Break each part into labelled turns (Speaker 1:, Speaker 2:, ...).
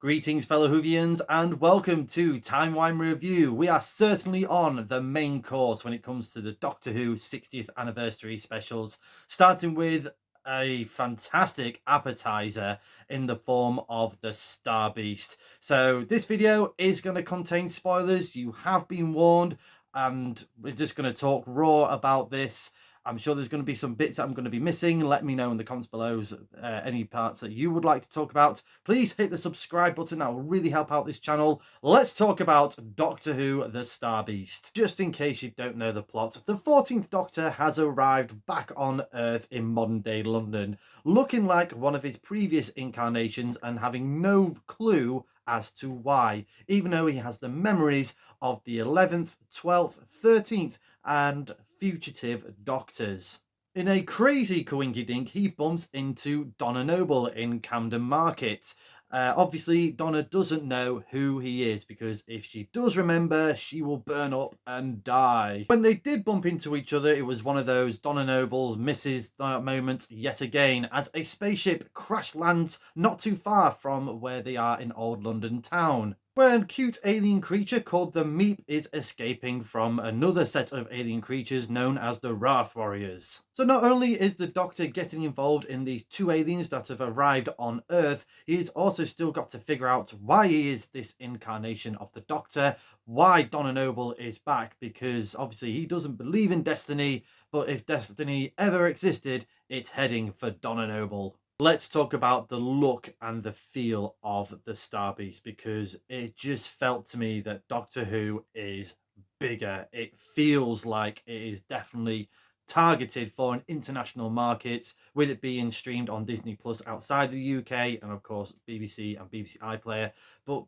Speaker 1: Greetings, fellow Whovians, and welcome to Timey Wimey Review. We are certainly on the main course when it comes to the Doctor Who 60th anniversary specials, starting with a fantastic appetizer in the form of the Star Beast. So this video is going to contain spoilers. You have been warned, and we're just going to talk raw about this. I'm sure there's going to be some bits that I'm going to be missing. Let me know in the comments below any parts that you would like to talk about. Please hit the subscribe button. That will really help out this channel. Let's talk about Doctor Who, the Star Beast. Just in case you don't know the plot, the 14th Doctor has arrived back on Earth in modern day London, looking like one of his previous incarnations and having no clue as to why, even though he has the memories of the 11th, 12th, 13th and fugitive doctors. In a crazy coinkydink, he bumps into Donna Noble in Camden Market. Obviously, Donna doesn't know who he is, because if she does remember, she will burn up and die. When they did bump into each other, it was one of those Donna Noble misses that moment yet again, as a spaceship crash lands not too far from where they are in Old London town, where a cute alien creature called the Meep is escaping from another set of alien creatures known as the Wrath Warriors. So not only is the Doctor getting involved in these two aliens that have arrived on Earth, he's also still got to figure out why he is this incarnation of the Doctor, why Donna Noble is back, because obviously he doesn't believe in destiny, but if destiny ever existed, it's heading for Donna Noble. Let's talk about the look and the feel of the Star Beast, because it just felt to me that Doctor Who is bigger. It feels like it is definitely targeted for an international market, with it being streamed on Disney Plus outside the UK and of course BBC and BBC iPlayer. But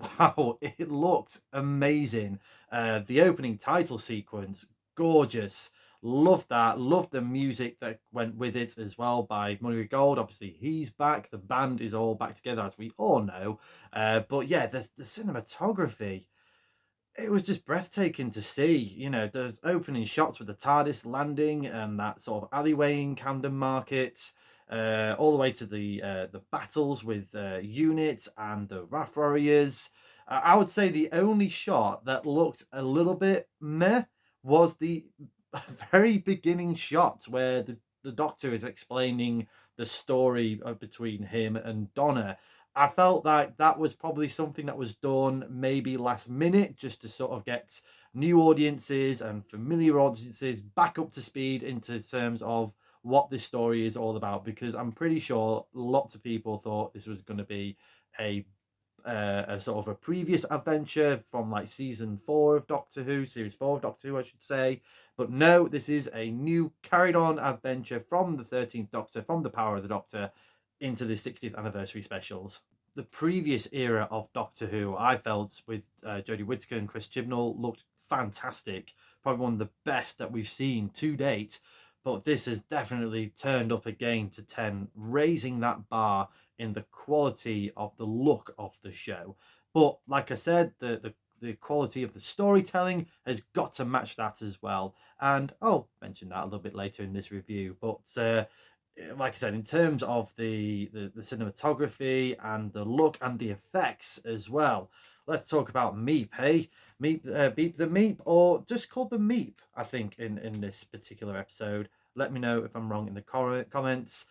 Speaker 1: wow, it looked amazing. The opening title sequence, gorgeous. Love that. Love the music that went with it as well by Murray Gold. Obviously, he's back. The band is all back together, as we all know. But yeah, the cinematography, it was just breathtaking to see. You know, those opening shots with the TARDIS landing and that sort of alleyway in Camden Market, all the way to the battles with Unit and the Wrath Warriors. I would say the only shot that looked a little bit meh was the very beginning shot where the Doctor is explaining the story between him and Donna. I felt like that was probably something that was done maybe last minute, just to sort of get new audiences and familiar audiences back up to speed into terms of what this story is all about, because I'm pretty sure lots of people thought this was going to be a sort of a previous adventure from like season 4 of Doctor Who, series 4 of Doctor Who, I should say. But no, this is a new carried on adventure from the 13th Doctor, from the Power of the Doctor, into the 60th anniversary specials. The previous era of Doctor Who, I felt, with Jodie Whittaker and Chris Chibnall, looked fantastic. Probably one of the best that we've seen to date. But this has definitely turned up again to 10, raising that bar in the quality of the look of the show. But like I said, the quality of the storytelling has got to match that as well. And I'll mention that a little bit later in this review. But like I said, in terms of the cinematography and the look and the effects as well, let's talk about Meep, hey? Meep, Beep the Meep, or just called the Meep, I think, in this particular episode. Let me know if I'm wrong in the comments.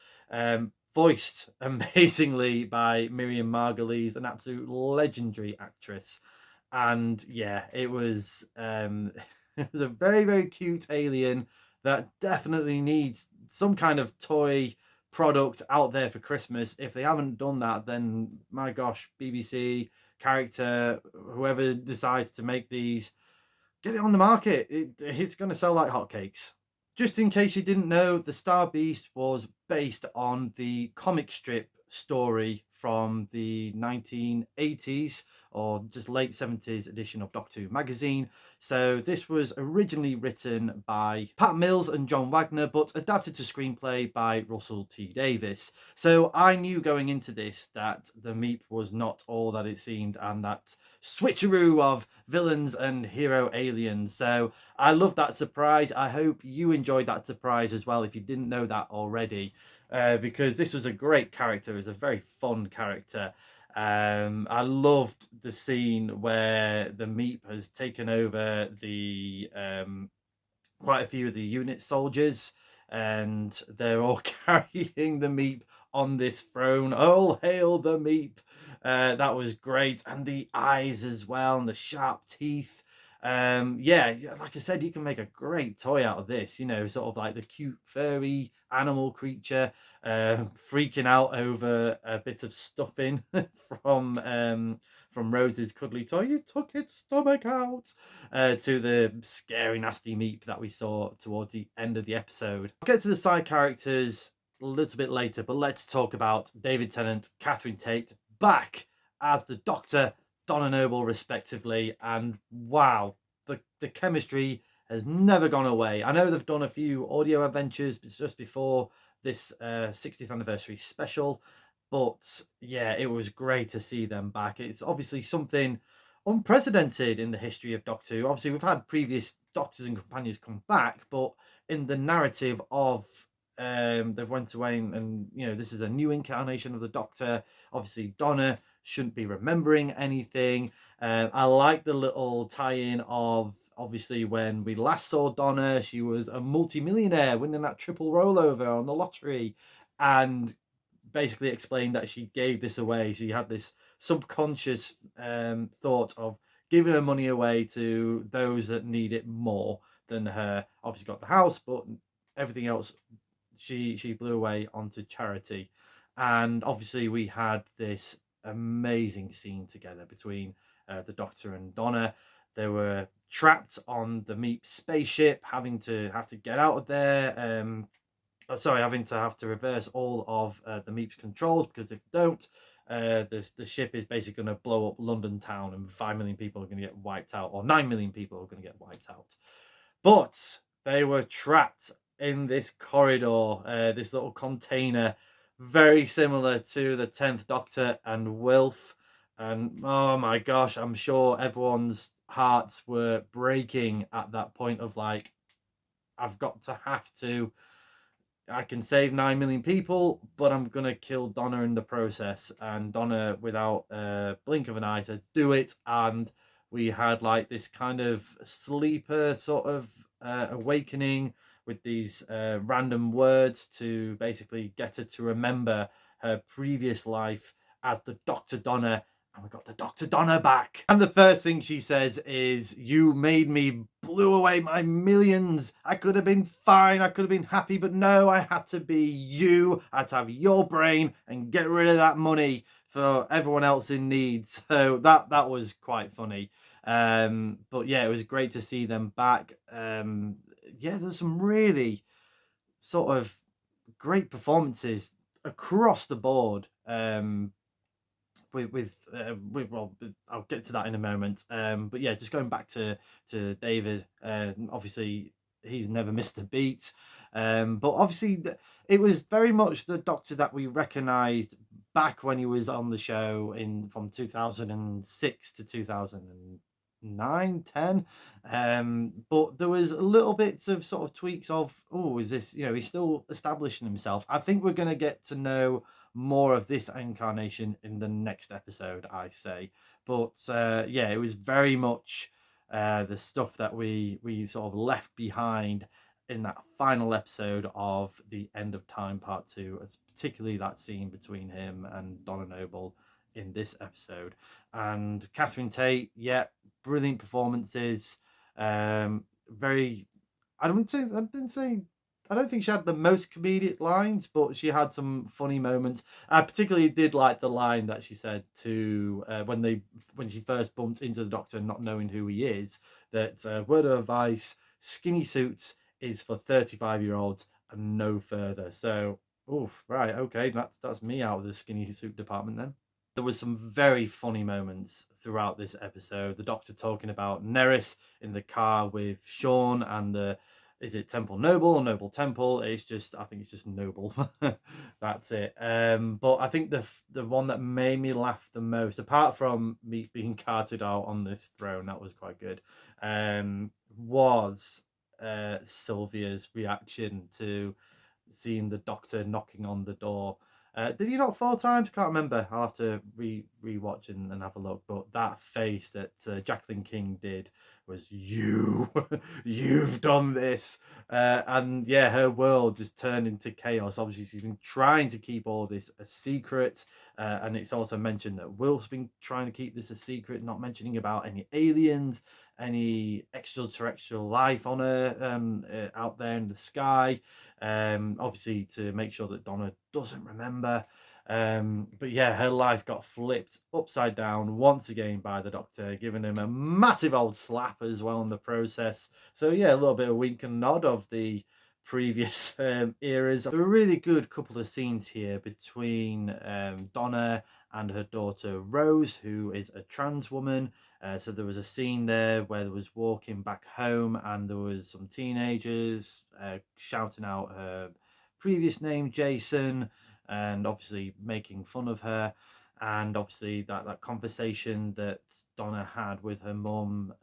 Speaker 1: Voiced amazingly by Miriam Margolyes, an absolute legendary actress. And yeah, it was it was a very, very cute alien that definitely needs some kind of toy product out there for Christmas. If they haven't done that, then my gosh, BBC, character, whoever decides to make these, get it on the market. It's going to sell like hotcakes. Just in case you didn't know, the Star Beast was based on the comic strip story from the 1980s or just late 70s edition of Doctor Who magazine. So this was originally written by Pat Mills and John Wagner, but adapted to screenplay by Russell T Davies. So I knew going into this that the Meep was not all that it seemed, and that switcheroo of villains and hero aliens. So I love that surprise. I hope you enjoyed that surprise as well, if you didn't know that already. Because this was a great character. It was a very fun character. I loved the scene where the Meep has taken over the quite a few of the unit soldiers, and they're all carrying the Meep on this throne. All hail the Meep! That was great, and the eyes as well, and the sharp teeth. Yeah, like I said, you can make a great toy out of this. You know, sort of like the cute furry animal creature freaking out over a bit of stuffing from Rose's cuddly toy. You took its stomach out. To the scary, nasty Meep that we saw towards the end of the episode. I'll get to the side characters a little bit later, but let's talk about David Tennant, Catherine Tate, back as the Doctor, Donna Noble, respectively. And wow, the chemistry has never gone away. I know they've done a few audio adventures just before this 60th anniversary special, but yeah, it was great to see them back. It's obviously something unprecedented in the history of Doctor Who. Obviously, we've had previous Doctors and Companions come back, but in the narrative of they've went away and you know, this is a new incarnation of the Doctor. Obviously, Donna shouldn't be remembering anything. I like the little tie-in of obviously when we last saw Donna, she was a multi-millionaire winning that triple rollover on the lottery, and basically explained that she gave this away. She had this subconscious thought of giving her money away to those that need it more than her. Obviously got the house, but everything else she blew away onto charity. And obviously we had this amazing scene together between the Doctor and Donna. They were trapped on the Meep spaceship, having to get out of there. Having to reverse all of the Meep's controls, because if they don't, the ship is basically going to blow up London town, and 5 million people are going to get wiped out, or 9 million people are going to get wiped out. But they were trapped in this corridor, this little container, very similar to the 10th Doctor and Wilf. And oh my gosh, I'm sure everyone's hearts were breaking at that point of like, I've got to have to. I can save 9 million people, but I'm going to kill Donna in the process. And Donna, without a blink of an eye, said, do it. And we had like this kind of sleeper sort of awakening with these random words to basically get her to remember her previous life as the Dr. Donna, and we got the Dr. Donna back. And the first thing she says is, you made me, blew away my millions. I could have been fine. I could have been happy, but no, I had to be you. I had to have your brain and get rid of that money for everyone else in need. So that was quite funny. But yeah, it was great to see them back. Yeah, there's some really sort of great performances across the board. Well, I'll get to that in a moment. But yeah, just going back to David. Obviously, he's never missed a beat. But obviously, it was very much the Doctor that we recognised back when he was on the show from 2006 to 2009, 10. But there was a little bits of sort of tweaks of, oh, is this, he's still establishing himself. I think we're going to get to know more of this incarnation in the next episode, I say. But yeah, it was very much the stuff that we sort of left behind in that final episode of The End of Time Part 2, particularly that scene between him and Donna Noble in this episode. And Catherine Tate, yeah, brilliant performances. Very, I don't think she had the most comedic lines, but she had some funny moments. I particularly did like the line that she said to when she first bumped into the Doctor, not knowing who he is, that word of advice: skinny suits is for 35-year-olds and no further. So, oof, right, okay, that's me out of the skinny suit department then. There was some very funny moments throughout this episode. The Doctor talking about Neris in the car with Sean, and is it Temple Noble or Noble Temple? I think it's just Noble. That's it. But I think the one that made me laugh the most, apart from me being carted out on this throne, that was quite good, was Sylvia's reaction to seeing the Doctor knocking on the door. Did he not 4 times? I can't remember. I'll have to rewatch and have a look. But that face that Jacqueline King did was you. You've done this. And yeah, her world just turned into chaos. Obviously, she's been trying to keep all this a secret. And it's also mentioned that Will's been trying to keep this a secret, not mentioning about any aliens, any extraterrestrial life on out there in the sky. Obviously to make sure that Donna doesn't remember. But yeah, her life got flipped upside down once again by the Doctor, giving him a massive old slap as well in the process. So yeah, a little bit of wink and nod of the previous eras. There were a really good couple of scenes here between Donna and her daughter Rose, who is a trans woman. So there was a scene there where there was walking back home and there was some teenagers shouting out her previous name, Jason, and obviously making fun of her. And obviously that conversation that Donna had with her mum,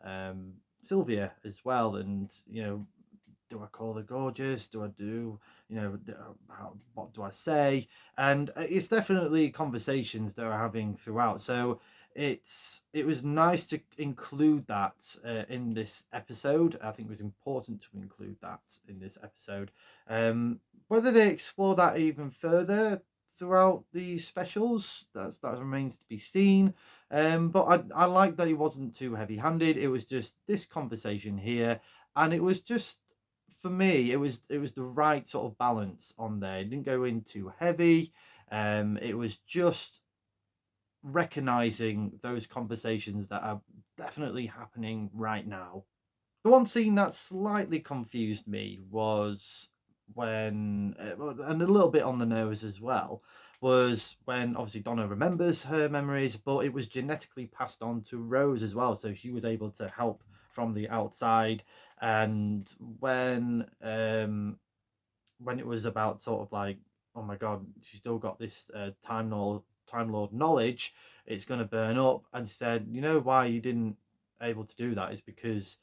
Speaker 1: Sylvia, as well. And, you know, do I call her gorgeous? Do I do, you know, what do I say? And it's definitely conversations that are having throughout. So it was nice to include that in this episode. I think it was important to include that in this episode. Whether they explore that even further throughout the specials, that remains to be seen. But I like that it wasn't too heavy-handed. It was just this conversation here, and it was just, for me, it was the right sort of balance on there. It didn't go in too heavy. It was just recognizing those conversations that are definitely happening right now. The one scene that slightly confused me was when, and a little bit on the nose as well, was when obviously Donna remembers her memories, but it was genetically passed on to Rose as well, so she was able to help from the outside. And when it was about sort of like, oh my god, she's still got this Time Lord knowledge, it's going to burn up, and said, you know why you didn't able to do that is because,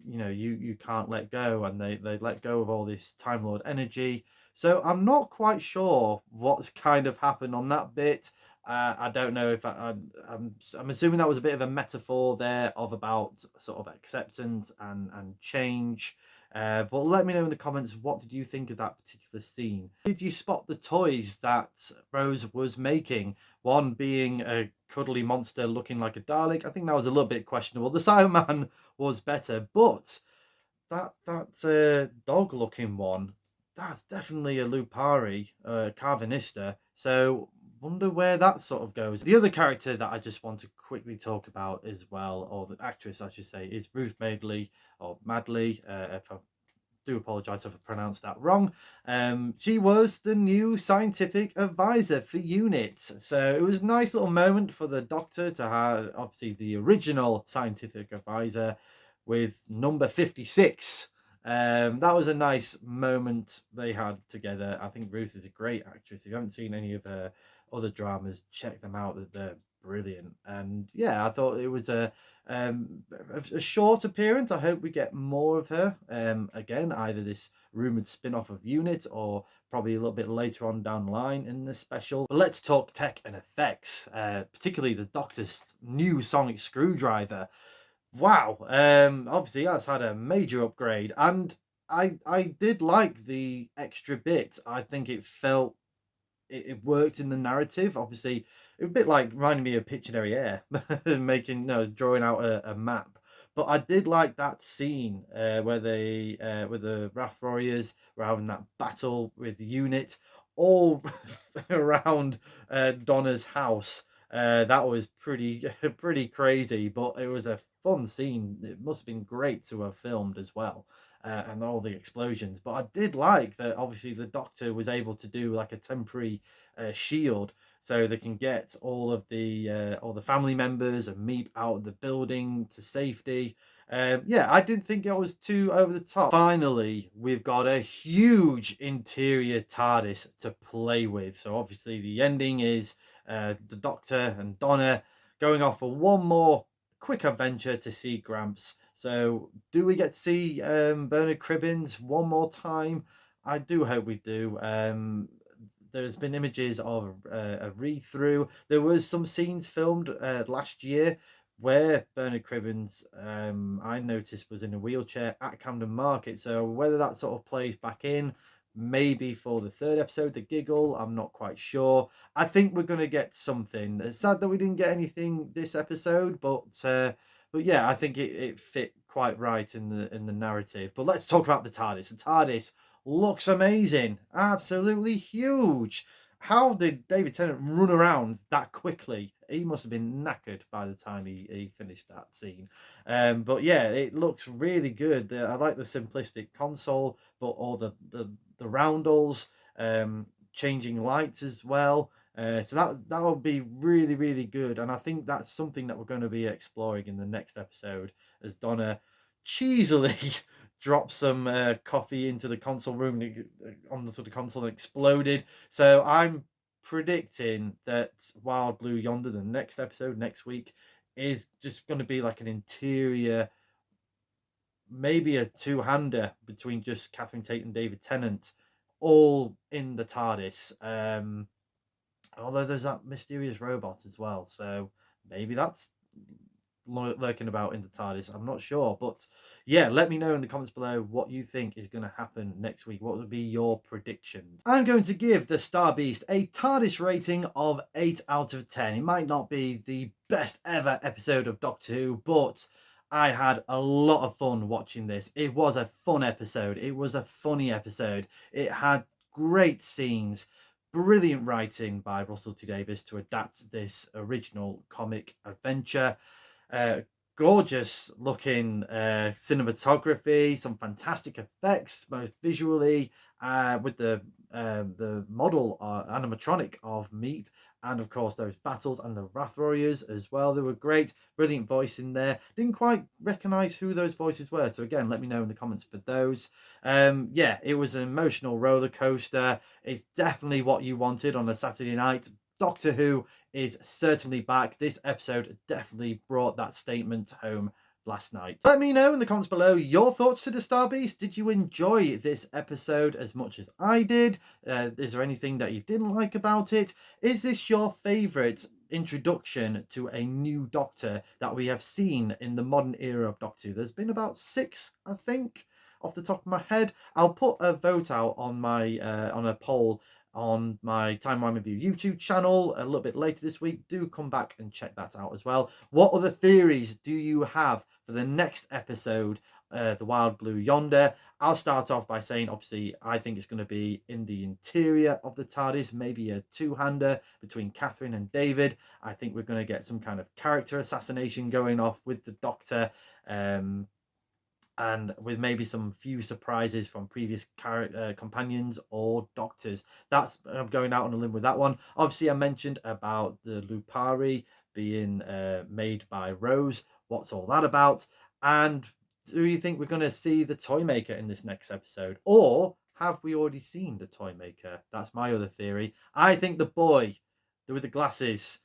Speaker 1: you know, you can't let go, and they let go of all this Time Lord energy. So I'm not quite sure what's kind of happened on that bit. I don't know if I'm assuming that was a bit of a metaphor there of about sort of acceptance and change. But let me know in the comments, what did you think of that particular scene? Did you spot the toys that Rose was making? One being a cuddly monster looking like a Dalek. I think that was a little bit questionable. The Cyberman was better, but that dog looking one, that's definitely a Lupari, Carvanista. So wonder where that sort of goes. The other character that I just want to quickly talk about as well, or the actress I should say, is Ruth Madeley, or Madley, if I do apologise if I pronounced that wrong. She was the new scientific advisor for UNIT. So it was a nice little moment for the Doctor to have, obviously, the original scientific advisor with number 56. That was a nice moment they had together. I think Ruth is a great actress. If you haven't seen any of her other dramas, check them out. They're brilliant. And yeah, I thought it was a short appearance. I hope we get more of her again, either this rumored spin-off of Unit or probably a little bit later on down the line in this special. But let's talk tech and effects, particularly the Doctor's new sonic screwdriver. Wow, obviously that's had a major upgrade, and I did like the extra bit. I think it felt it worked in the narrative. Obviously, it was a bit like reminding me of Pictionary Air, making, no, drawing out a map. But I did like that scene where they, with the Wrath Warriors, were having that battle with Unit all around Donna's house. That was pretty crazy, but it was a fun scene. It must have been great to have filmed as well. And all the explosions. But I did like that obviously the Doctor was able to do like a temporary shield, so they can get all the family members and Meep out of the building to safety. Yeah, I didn't think it was too over the top. Finally, we've got a huge interior TARDIS to play with. So obviously the ending is the Doctor and Donna going off for one more quick adventure to see Gramps. So do we get to see Bernard Cribbins one more time? I do hope we do. there's been images of a read-through. There was some scenes filmed last year where Bernard Cribbins, I noticed, was in a wheelchair at Camden Market. So whether that sort of plays back in, maybe for the third episode, the giggle, I'm not quite sure. I think we're going to get something. It's sad that we didn't get anything this episode, but yeah, I think it fit quite right in the narrative. But let's talk about the TARDIS. The TARDIS looks amazing, absolutely huge. How did David Tennant run around that quickly? He must have been knackered by the time he finished that scene. But yeah, it looks really good. I like the simplistic console, but all the roundels, changing lights as well. So that will be really, really good. And I think that's something that we're going to be exploring in the next episode, as Donna cheesily dropped some coffee into the console room onto the console and exploded. So I'm predicting that Wild Blue Yonder, the next episode next week, is just going to be like an interior, maybe a two-hander between just Catherine Tate and David Tennant, all in the TARDIS. Although there's that mysterious robot as well, so maybe that's lurking about in the TARDIS. I'm not sure, but yeah, let me know in the comments below what you think is going to happen next week. What would be your predictions? I'm going to give the Star Beast a TARDIS rating of 8 out of 10. It might not be the best ever episode of Doctor Who, but I had a lot of fun watching this. It was a fun episode. It was a funny episode. It had great scenes. Brilliant writing by Russell T Davies to adapt this original comic adventure. Gorgeous looking cinematography, some fantastic effects, both visually with the model animatronic of Meep, and of course those battles and the Wrath Warriors as well. They were great, brilliant voice in there. Didn't quite recognize who those voices were, so again, let me know in the comments for those. Yeah, it was an emotional roller coaster. It's definitely what you wanted on a Saturday night. Doctor Who is certainly back. This episode definitely brought that statement home last night. Let me know in the comments below your thoughts to the Star Beast. Did you enjoy this episode as much as I did? Is there anything that you didn't like about it? Is this your favourite introduction to a new Doctor that we have seen in the modern era of Doctor Who? There's been about 6, I think, off the top of my head. I'll put a vote out on my on a poll on my Timey Wimey Review YouTube channel a little bit later this week. Do come back and check that out as well. What other theories do you have for the next episode, The Wild Blue Yonder? I'll start off by saying, obviously, I think it's going to be in the interior of the TARDIS, maybe a two-hander between Catherine and David. I think we're going to get some kind of character assassination going off with the Doctor, and with maybe some few surprises from previous companions or doctors. I'm going out on a limb with that one. Obviously, I mentioned about the Lupari being made by Rose. What's all that about? And do you think we're going to see the Toymaker in this next episode? Or have we already seen the Toymaker? That's my other theory. I think the boy with the glasses,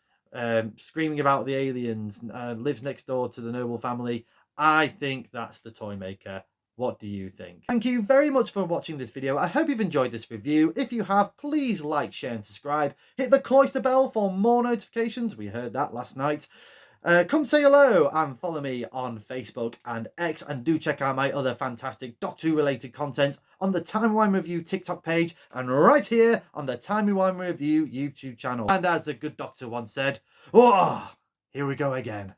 Speaker 1: screaming about the aliens, lives next door to the noble family. I think that's the Toymaker. What do you think? Thank you very much for watching this video. I hope you've enjoyed this review. If you have, please like, share and subscribe. Hit the cloister bell for more notifications. We heard that last night. Come say hello and follow me on Facebook and X, and do check out my other fantastic Doctor Who related content on the Timey Wimey Review TikTok page and right here on the Timey Wimey Review YouTube channel. And as the good doctor once said, oh, here we go again.